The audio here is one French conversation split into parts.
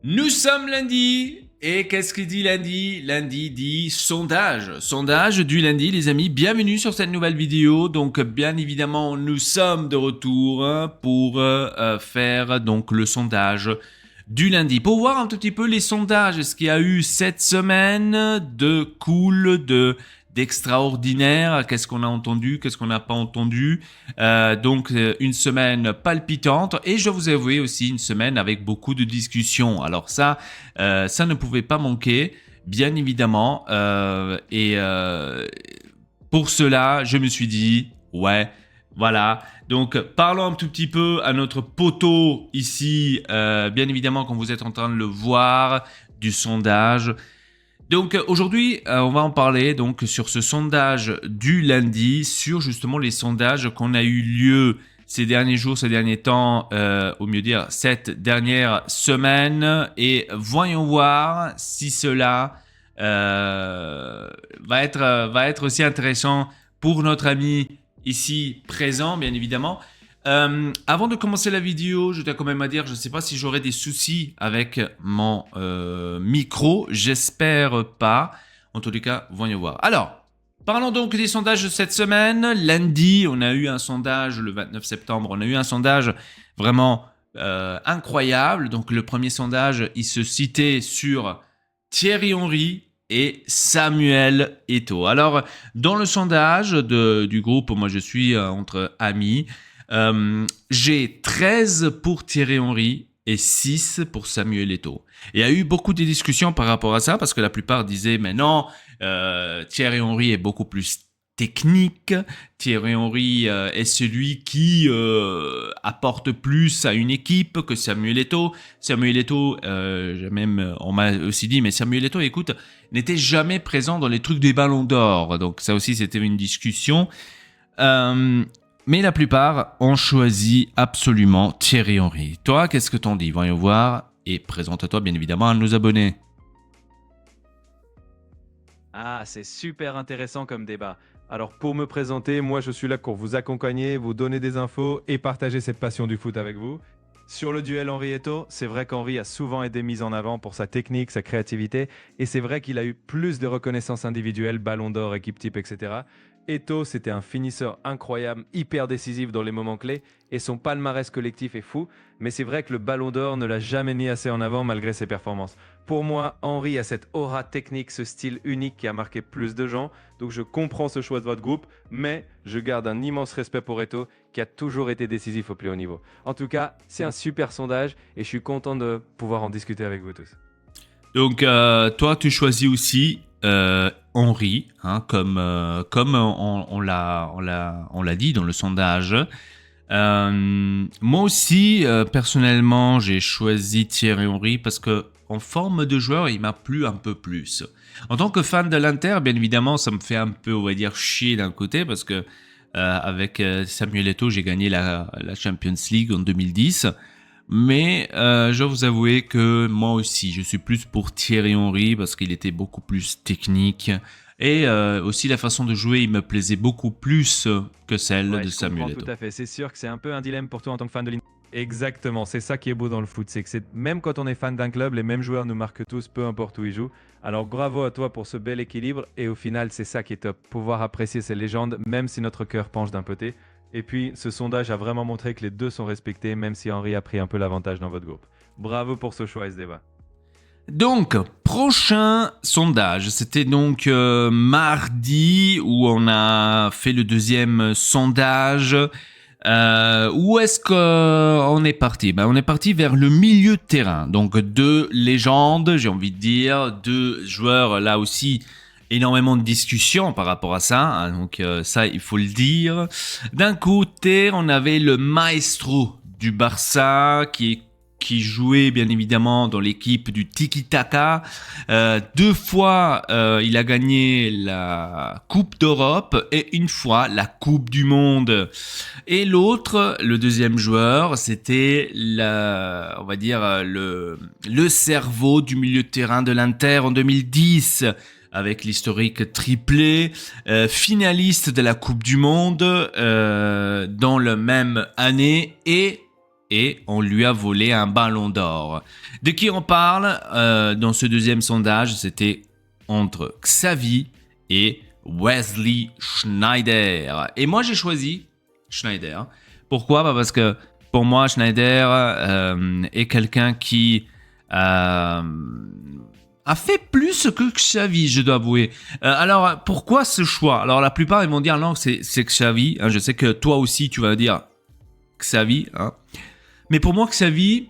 Nous sommes lundi. Et qu'est-ce qu'il dit lundi? Lundi dit sondage. Sondage du lundi, les amis. Bienvenue sur cette nouvelle vidéo. Donc, bien évidemment, nous sommes de retour pour faire donc le sondage du lundi. Pour voir un tout petit peu les sondages, ce qu'il y a eu cette semaine de cool, d'extraordinaire, qu'est-ce qu'on a entendu, qu'est-ce qu'on n'a pas entendu. Donc une semaine palpitante et je vous avouer aussi une semaine avec beaucoup de discussions. Alors ça ne pouvait pas manquer, bien évidemment. Pour cela, je me suis dit, ouais, voilà. Donc parlons un tout petit peu à notre poteau ici, bien évidemment quand vous êtes en train de le voir, du sondage. Donc aujourd'hui, on va en parler donc sur ce sondage du lundi, sur justement les sondages qu'on a eu lieu ces derniers jours, ces derniers temps, au mieux dire cette dernière semaine, et voyons voir si cela va être aussi intéressant pour notre ami ici présent, bien évidemment. Avant de commencer la vidéo, je tiens quand même à dire, je ne sais pas si j'aurai des soucis avec mon micro, j'espère pas. En tous les cas, voyons voir. Alors, parlons donc des sondages de cette semaine. Lundi, on a eu un sondage, le 29 septembre, on a eu un sondage vraiment incroyable. Donc le premier sondage, il se citait sur Thierry Henry et Samuel Eto'o. Alors, dans le sondage du groupe, moi je suis entre amis, j'ai 13 pour Thierry Henry et 6 pour Samuel Eto'o. Il y a eu beaucoup de discussions par rapport à ça parce que la plupart disaient mais non, Thierry Henry est beaucoup plus technique, Thierry Henry est celui qui apporte plus à une équipe que Samuel Eto'o. Samuel Eto'o, on m'a aussi dit mais Samuel Eto'o, écoute, n'était jamais présent dans les trucs des ballons d'or. Donc ça aussi c'était une discussion. Mais la plupart ont choisi absolument Thierry Henry. Toi, qu'est-ce que t'en dis? Voyons voir. Et présente-toi bien évidemment à nos abonnés. Ah, c'est super intéressant comme débat. Alors pour me présenter, moi je suis là pour vous accompagner, vous donner des infos et partager cette passion du foot avec vous. Sur le duel Henry Eto'o, c'est vrai qu'Henry a souvent été mis en avant pour sa technique, sa créativité, et c'est vrai qu'il a eu plus de reconnaissance individuelle, ballon d'or, équipe type, etc. Eto'o, c'était un finisseur incroyable, hyper décisif dans les moments clés, et son palmarès collectif est fou, mais c'est vrai que le ballon d'or ne l'a jamais mis assez en avant malgré ses performances. Pour moi, Henry a cette aura technique, ce style unique qui a marqué plus de gens, donc je comprends ce choix de votre groupe, mais je garde un immense respect pour Eto'o, qui a toujours été décisif au plus haut niveau. En tout cas, c'est un super sondage, et je suis content de pouvoir en discuter avec vous tous. Donc toi, tu choisis aussi Henry, hein, comme on l'a dit dans le sondage. Moi aussi, personnellement, j'ai choisi Thierry Henry parce que en forme de joueur, il m'a plu un peu plus. En tant que fan de l'Inter, bien évidemment, ça me fait un peu, on va dire, chier d'un côté parce que avec Samuel Eto'o, j'ai gagné la Champions League en 2010. Mais je dois vous avouer que moi aussi, je suis plus pour Thierry Henry parce qu'il était beaucoup plus technique. Et aussi la façon de jouer, il me plaisait beaucoup plus que celle de Samuel Eto'o. Tout à fait, c'est sûr que c'est un peu un dilemme pour toi en tant que fan de l'Inter. Exactement, c'est ça qui est beau dans le foot, c'est que même quand on est fan d'un club, les mêmes joueurs nous marquent tous, peu importe où ils jouent. Alors bravo à toi pour ce bel équilibre, et au final c'est ça qui est top, pouvoir apprécier ces légendes, même si notre cœur penche d'un côté. Et puis ce sondage a vraiment montré que les deux sont respectés, même si Henry a pris un peu l'avantage dans votre groupe. Bravo pour ce choix et ce débat. Donc, prochain sondage, c'était donc mardi où on a fait le deuxième sondage. Où est-ce qu'on est parti? On est parti vers le milieu de terrain. Donc deux légendes, j'ai envie de dire, deux joueurs là aussi. Énormément de discussions par rapport à ça, hein, donc ça il faut le dire. D'un côté, on avait le maestro du Barça qui jouait bien évidemment dans l'équipe du Tiki-Taka. 2 fois, il a gagné la Coupe d'Europe et une fois la Coupe du Monde. Et l'autre, le deuxième joueur, c'était on va dire le cerveau du milieu de terrain de l'Inter en 2010. Avec l'historique triplé, finaliste de la Coupe du Monde dans la même année et et on lui a volé un ballon d'or. De qui on parle dans ce deuxième sondage? C'était entre Xavi et Wesley Sneijder. Et moi, j'ai choisi Sneijder. Pourquoi? Parce que pour moi, Sneijder est quelqu'un qui a fait plus que Xavi, je dois avouer. Alors, pourquoi ce choix? Alors, la plupart, ils vont dire non, c'est Xavi. Hein, je sais que toi aussi, tu vas dire Xavi. Hein. Mais pour moi, Xavi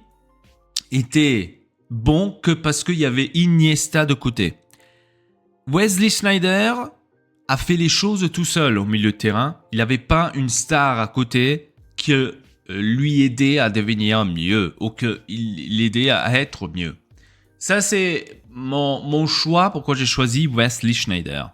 était bon que parce qu'il y avait Iniesta de côté. Wesley Sneijder a fait les choses tout seul au milieu de terrain. Il n'avait pas une star à côté qui lui aidait à devenir mieux ou qu'il l'aidait à être mieux. Ça, c'est mon choix pourquoi j'ai choisi Wesley Sneijder.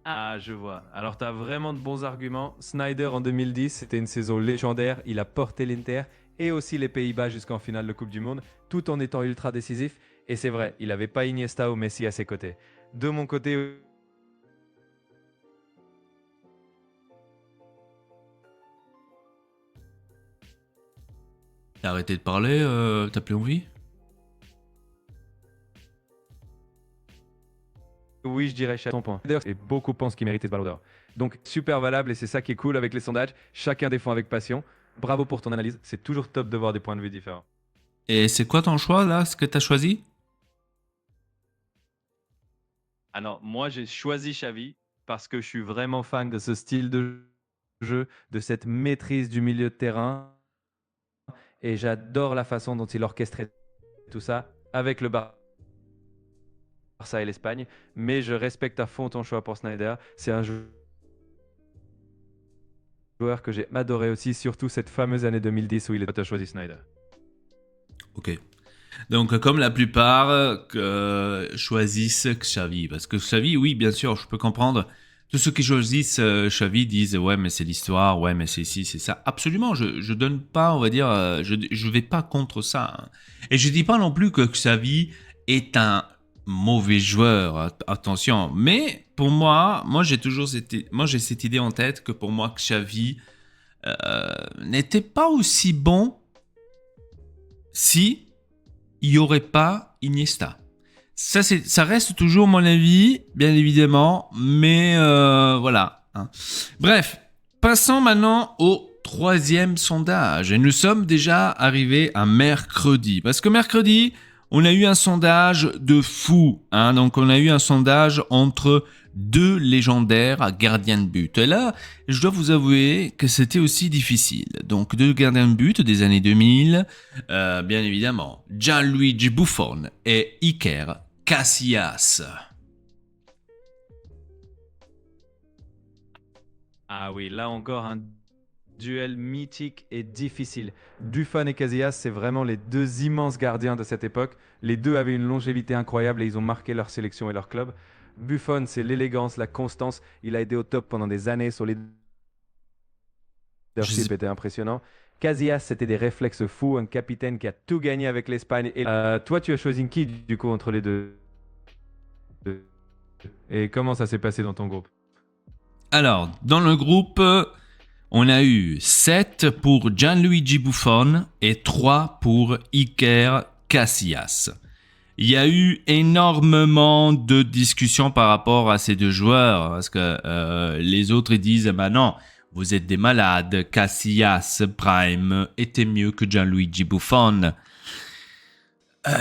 Ah, je vois. Alors, tu as vraiment de bons arguments. Sneijder en 2010, c'était une saison légendaire. Il a porté l'Inter et aussi les Pays-Bas jusqu'en finale de Coupe du Monde, tout en étant ultra décisif. Et c'est vrai, il n'avait pas Iniesta ou Messi à ses côtés. De mon côté, T'as arrêté de parler, t'as plus envie? oui, je dirais chacun son point. Et beaucoup pensent qu'il méritait ce ballon d'or. Donc, super valable et c'est ça qui est cool avec les sondages. Chacun défend avec passion. Bravo pour ton analyse. C'est toujours top de voir des points de vue différents. Et c'est quoi ton choix là, ce que t'as choisi? Alors, moi, j'ai choisi Xavi parce que je suis vraiment fan de ce style de jeu, de cette maîtrise du milieu de terrain. Et j'adore la façon dont il orchestrait tout ça avec le Barça et l'Espagne. Mais je respecte à fond ton choix pour Sneijder. C'est un joueur que j'ai adoré aussi, surtout cette fameuse année 2010 où il a choisi Sneijder. Ok. Donc, comme la plupart choisissent Xavi. Parce que Xavi, oui, bien sûr, je peux comprendre. Tous ceux qui choisissent Xavi disent ouais, mais c'est l'histoire, ouais, mais c'est ci, c'est ça. Absolument, je donne pas, on va dire, je vais pas contre ça. Hein. Et je dis pas non plus que Xavi est un mauvais joueur. Attention, mais pour moi j'ai toujours j'ai cette idée en tête que pour moi Xavi n'était pas aussi bon si il n'y aurait pas Iniesta. Ça reste toujours mon avis, bien évidemment, mais voilà. Hein. Bref, passons maintenant au troisième sondage. Et nous sommes déjà arrivés à mercredi. Parce que mercredi, on a eu un sondage de fou. Hein. Donc, on a eu un sondage entre deux légendaires gardiens de but. Et là, je dois vous avouer que c'était aussi difficile. Donc, deux gardiens de but des années 2000, bien évidemment, Gianluigi Buffon et Iker Casillas. Ah oui, là encore un duel mythique et difficile. Buffon et Casillas, c'est vraiment les deux immenses gardiens de cette époque. Les deux avaient une longévité incroyable et ils ont marqué leur sélection et leur club. Buffon, c'est l'élégance, la constance. Il a été au top pendant des années. Son leadership était impressionnant. Casillas, c'était des réflexes fous. Un capitaine qui a tout gagné avec l'Espagne. Et toi, tu as choisi qui du coup entre les deux? Et comment ça s'est passé dans ton groupe? Alors, dans le groupe, on a eu 7 pour Gianluigi Buffon et 3 pour Iker Casillas. Il y a eu énormément de discussions par rapport à ces deux joueurs parce que les autres disent bah non, vous êtes des malades, Casillas Prime était mieux que Gianluigi Buffon.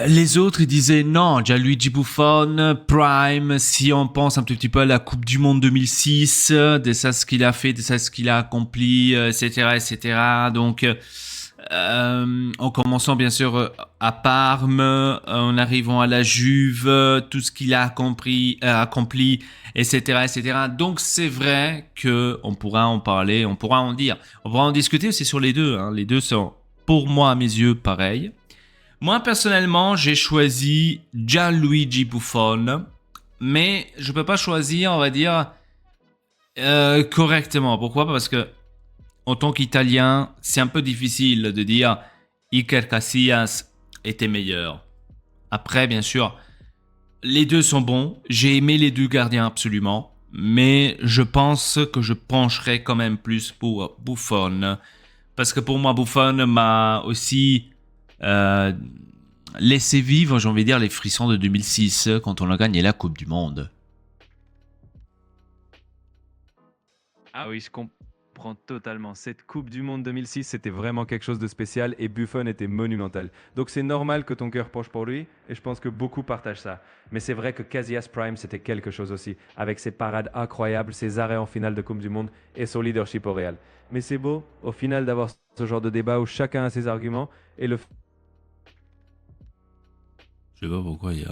Les autres ils disaient non, Gianluigi Buffon Prime, si on pense un tout petit peu à la Coupe du Monde 2006, de ça ce qu'il a fait, de ça ce qu'il a accompli, etc., etc. Donc en commençant bien sûr à Parme, en arrivant à la Juve, tout ce qu'il a accompli, etc., etc. Donc c'est vrai que on pourra en parler, on pourra en dire, on pourra en discuter aussi sur les deux. Hein. Les deux sont, pour moi à mes yeux, pareils. Moi personnellement, j'ai choisi Gianluigi Buffon, mais je peux pas choisir, on va dire, correctement. Pourquoi? Parce que en tant qu'Italien, c'est un peu difficile de dire Iker Casillas était meilleur. Après, bien sûr, les deux sont bons. J'ai aimé les deux gardiens absolument. Mais je pense que je pencherai quand même plus pour Buffon. parce que pour moi, Buffon m'a aussi laissé vivre, j'ai envie de dire, les frissons de 2006 quand on a gagné la Coupe du Monde. Ah oui, je comprends totalement. Cette Coupe du Monde 2006, c'était vraiment quelque chose de spécial et Buffon était monumental. Donc c'est normal que ton cœur penche pour lui et je pense que beaucoup partagent ça. Mais c'est vrai que Casillas Prime, c'était quelque chose aussi, avec ses parades incroyables, ses arrêts en finale de Coupe du Monde et son leadership au Real. Mais c'est beau, au final, d'avoir ce genre de débat où chacun a ses arguments et le Je sais pas pourquoi il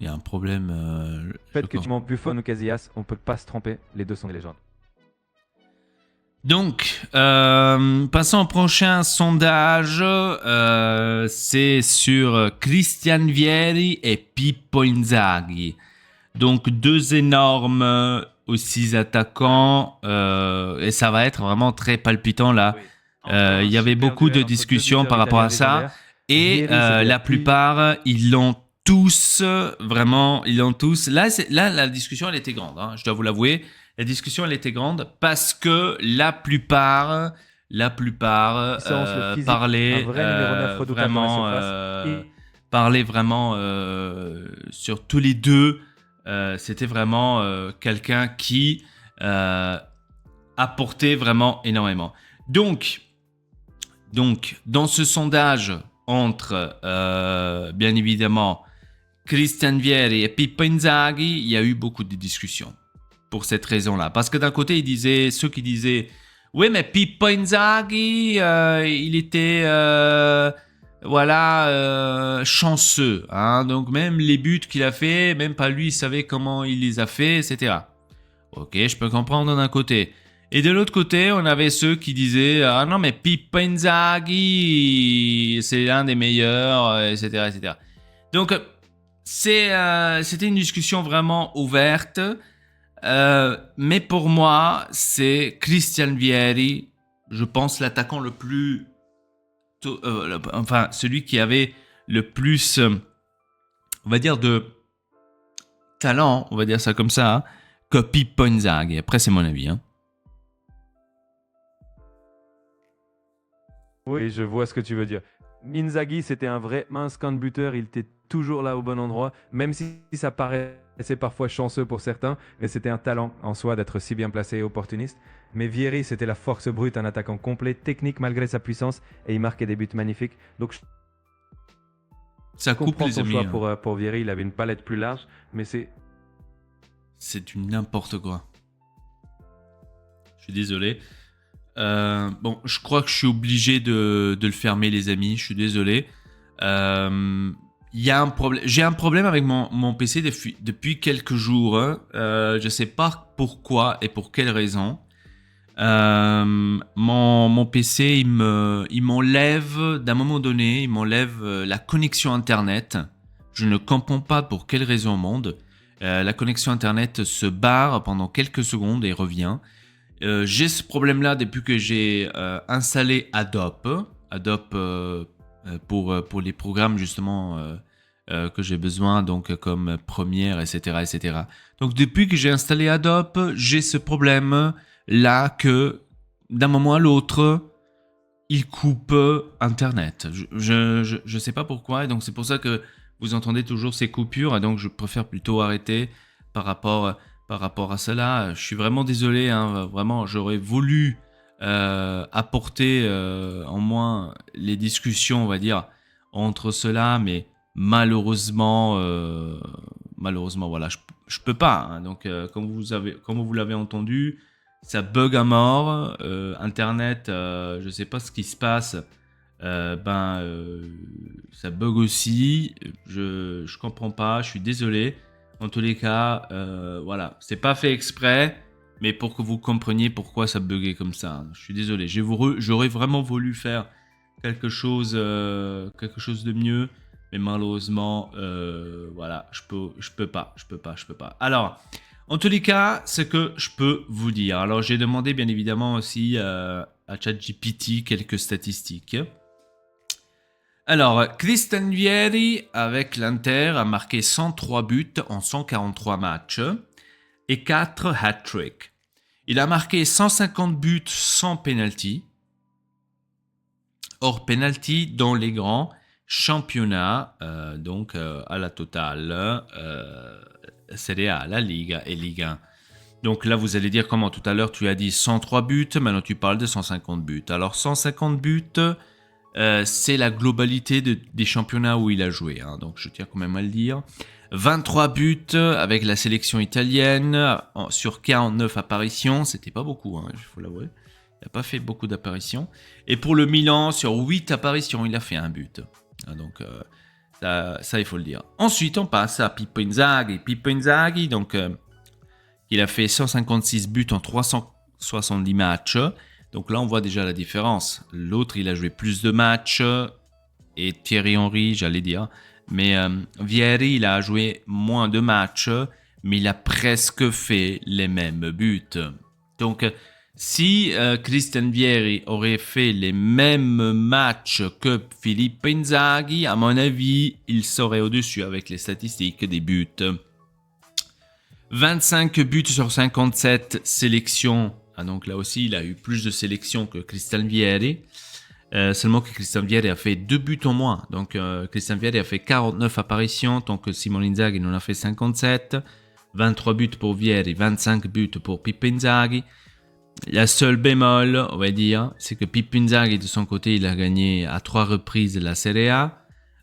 y a un problème. fait que tu m'en Buffon ou Casillas, on peut pas se tromper, les deux sont des légendes. Donc, passons au prochain sondage. C'est sur Christian Vieri et Pippo Inzaghi. Donc, deux énormes aussi attaquants. Et ça va être vraiment très palpitant là. Il y avait beaucoup de discussions par rapport à ça. Et la plupart, ils l'ont tous, vraiment, ils l'ont tous. Là, la discussion, elle était grande, hein, je dois vous l'avouer. La discussion, elle était grande parce que la plupart parlaient vraiment sur tous les deux. C'était vraiment quelqu'un qui apportait vraiment énormément. Donc, dans ce sondage entre, bien évidemment, Christian Vieri et Pippo Inzaghi, il y a eu beaucoup de discussions pour cette raison-là. Parce que d'un côté, ceux qui disaient « Oui, mais Pippo Inzaghi, il était chanceux. Hein, donc même les buts qu'il a fait, même pas lui, il savait comment il les a fait, etc. » Ok, je peux comprendre d'un côté. Et de l'autre côté, on avait ceux qui disaient « Ah non, mais Pippo Inzaghi, c'est l'un des meilleurs, etc. etc. » Donc, c'était une discussion vraiment ouverte. Mais pour moi, c'est Christian Vieri, je pense l'attaquant le plus... celui qui avait le plus, on va dire, de talent, on va dire ça comme ça, hein, que Pippo Inzaghi. Après, c'est mon avis. Hein. Oui, je vois ce que tu veux dire. Inzaghi, c'était un vrai mince camp de buteur. Il était toujours là au bon endroit, même si ça paraissait parfois chanceux pour certains, mais c'était un talent en soi d'être si bien placé et opportuniste. Mais Vieri, c'était la force brute, un attaquant complet, technique malgré sa puissance, et il marquait des buts magnifiques. Donc, ça coupe les amis. Choix pour Vieri, il avait une palette plus large, mais c'est du n'importe quoi. Je suis désolé. Bon, je crois que je suis obligé de le fermer, les amis. Je suis désolé. J'ai un problème avec mon PC depuis quelques jours. Hein. Je ne sais pas pourquoi et pour quelle raison. Mon PC, il m'enlève, d'un moment donné, il m'enlève la connexion Internet. Je ne comprends pas pour quelle raison au monde. La connexion Internet se barre pendant quelques secondes et revient. J'ai ce problème-là depuis que j'ai installé Adobe pour les programmes justement que j'ai besoin, donc comme Premiere, etc., etc. Donc depuis que j'ai installé Adobe, j'ai ce problème-là que d'un moment à l'autre, il coupe Internet. Je sais pas pourquoi, et donc c'est pour ça que vous entendez toujours ces coupures, et donc je préfère plutôt arrêter par rapport à cela. Je suis vraiment désolé, hein, vraiment, j'aurais voulu apporter en moins les discussions, on va dire, entre cela, mais malheureusement, voilà, je peux pas. Hein. Donc, comme vous l'avez entendu, ça bug à mort. Internet, je sais pas ce qui se passe. Ça bug aussi. Je comprends pas. Je suis désolé. En tous les cas, voilà, c'est pas fait exprès, mais pour que vous compreniez pourquoi ça buguait comme ça. Je suis désolé. J'aurais vraiment voulu faire quelque chose de mieux, mais malheureusement, voilà, je peux pas. Alors, en tous les cas, ce que je peux vous dire. Alors, j'ai demandé bien évidemment aussi à ChatGPT quelques statistiques. Alors, Christian Vieri, avec l'Inter, a marqué 103 buts en 143 matchs et 4 hat-tricks. Il a marqué 150 buts sans penalty. hors penalty dans les grands championnats, à la totale, Serie A, la Liga et Ligue 1. Donc là, vous allez dire comment tout à l'heure, tu as dit 103 buts, maintenant tu parles de 150 buts. Alors 150 buts, c'est la globalité des championnats où il a joué, hein, donc je tiens quand même à le dire. 23 buts avec la sélection italienne sur 49 apparitions, c'était pas beaucoup, hein, il faut l'avouer. Il n'a pas fait beaucoup d'apparitions. Et pour le Milan, sur 8 apparitions, il a fait un but. Donc ça, il faut le dire. Ensuite, on passe à Pippo Inzaghi. Pippo Inzaghi, donc, il a fait 156 buts en 370 matchs. Donc là, on voit déjà la différence. L'autre, il a joué plus de matchs. Et Thierry Henry, j'allais dire. Mais Vieri, il a joué moins de matchs. Mais il a presque fait les mêmes buts. Donc, si Christian Vieri aurait fait les mêmes matchs que Filippo Inzaghi, à mon avis, il serait au-dessus avec les statistiques des buts. 25 buts sur 57 sélections. Donc là aussi, il a eu plus de sélections que Christian Vieri. Seulement que Christian Vieri a fait 2 buts en moins. Donc Christian Vieri a fait 49 apparitions, tant que Simone Inzaghi en a fait 57. 23 buts pour Vieri, 25 buts pour Pippo Inzaghi. La seule bémol, on va dire, c'est que Pippo Inzaghi, de son côté, il a gagné à 3 reprises la Serie A.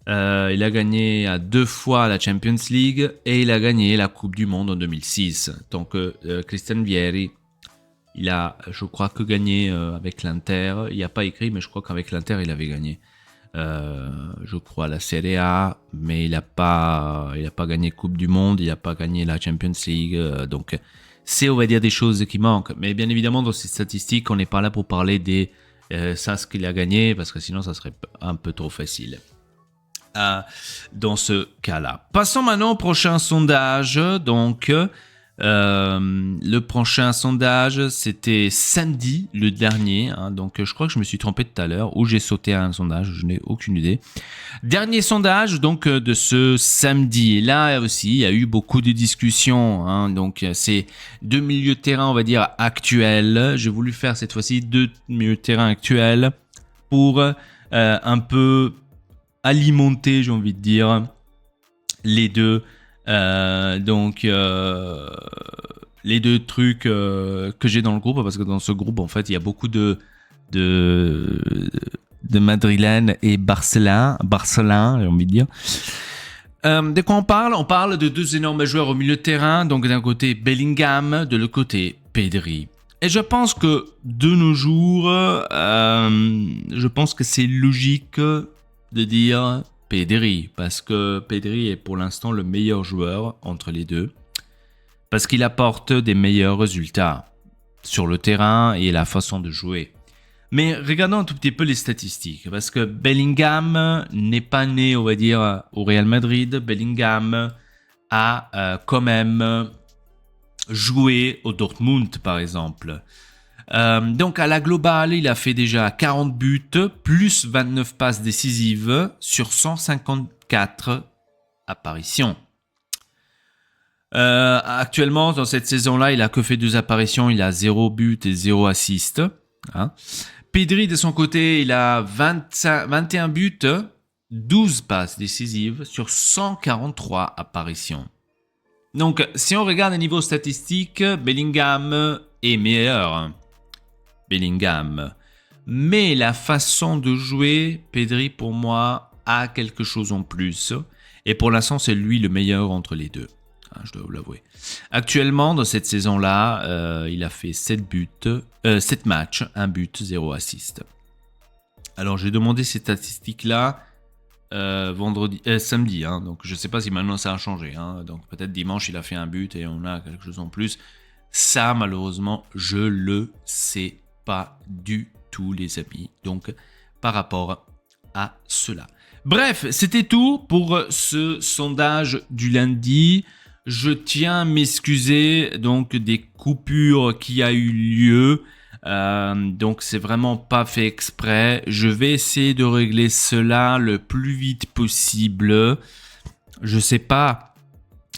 Il a gagné à 2 fois la Champions League et il a gagné la Coupe du Monde en 2006. Donc Christian Vieri, il a, je crois, que gagné avec l'Inter. Il n'y a pas écrit, mais je crois qu'avec l'Inter, il avait gagné. Je crois la Serie A, mais il n'a pas gagné Coupe du Monde, il n'a pas gagné la Champions League. Donc c'est, on va dire, des choses qui manquent. Mais bien évidemment, dans ces statistiques, on n'est pas là pour parler des ça, ce qu'il a gagné, parce que sinon, ça serait un peu trop facile. Dans ce cas-là. Passons maintenant au prochain sondage. Donc, le prochain sondage, c'était samedi, le dernier. Hein, donc, je crois que je me suis trompé tout à l'heure, ou j'ai sauté à un sondage, je n'ai aucune idée. Dernier sondage, donc, de ce samedi. Et là aussi, il y a eu beaucoup de discussions. Hein, donc, c'est 2 milieux de terrain, on va dire, actuels. J'ai voulu faire cette fois-ci 2 milieux de terrain actuels pour un peu alimenter, j'ai envie de dire, les deux. Les deux trucs que j'ai dans le groupe, parce que dans ce groupe, en fait, il y a beaucoup de madrilènes et barcelins, j'ai envie de dire. De quoi on parle ? On parle de 2 énormes joueurs au milieu de terrain, donc d'un côté Bellingham, de l'autre côté Pedri. Et je pense que de nos jours, je pense que c'est logique de dire Pedri, parce que Pedri est pour l'instant le meilleur joueur entre les deux, parce qu'il apporte des meilleurs résultats sur le terrain et la façon de jouer. Mais regardons un tout petit peu les statistiques, parce que Bellingham n'est pas né, on va dire, au Real Madrid. Bellingham a quand même joué au Dortmund, par exemple. Donc à la globale, il a fait déjà 40 buts, plus 29 passes décisives sur 154 apparitions. Actuellement, dans cette saison-là, il a que fait 2 apparitions, il a 0 but et 0 assist. Hein. Pedri, de son côté, il a 21 buts, 12 passes décisives sur 143 apparitions. Donc, si on regarde au niveau statistique, Bellingham est meilleur. Bellingham. Mais la façon de jouer, Pedri, pour moi, a quelque chose en plus. Et pour l'instant, c'est lui le meilleur entre les deux. Je dois vous l'avouer. Actuellement, dans cette saison-là, il a fait 7 matchs, 1 but, 0 assist. Alors, j'ai demandé ces statistiques-là samedi. Hein, donc, je ne sais pas si maintenant ça a changé. Hein, donc, peut-être dimanche, il a fait 1 but et on a quelque chose en plus. Ça, malheureusement, je le sais pas du tout, les amis. Donc, par rapport à cela. Bref, c'était tout pour ce sondage du lundi. Je tiens à m'excuser donc des coupures qui a eu lieu. Donc c'est vraiment pas fait exprès. Je vais essayer de régler cela le plus vite possible. Je sais pas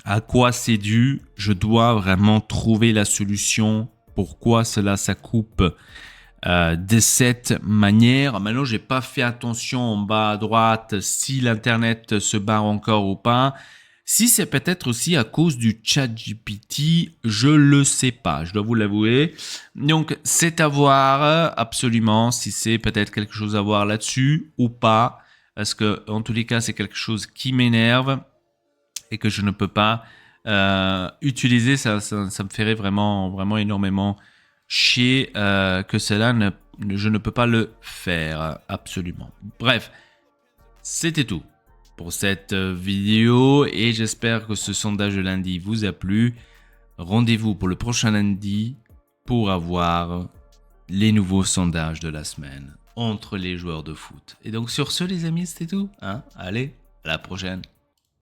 à quoi c'est dû. Je dois vraiment trouver la solution. Pourquoi cela ça coupe de cette manière. Maintenant, j'ai pas fait attention en bas à droite si l'internet se barre encore ou pas. Si c'est peut-être aussi à cause du ChatGPT, je le sais pas, je dois vous l'avouer. Donc, c'est à voir absolument si c'est peut-être quelque chose à voir là-dessus ou pas, parce que en tous les cas, c'est quelque chose qui m'énerve et que je ne peux pas utiliser. Ça me ferait vraiment énormément chier que je ne peux pas le faire absolument. Bref, c'était tout pour cette vidéo et j'espère que ce sondage de lundi vous a plu. Rendez-vous pour le prochain lundi pour avoir les nouveaux sondages de la semaine entre les joueurs de foot. Et donc sur ce les amis, c'était tout. Allez, à la prochaine.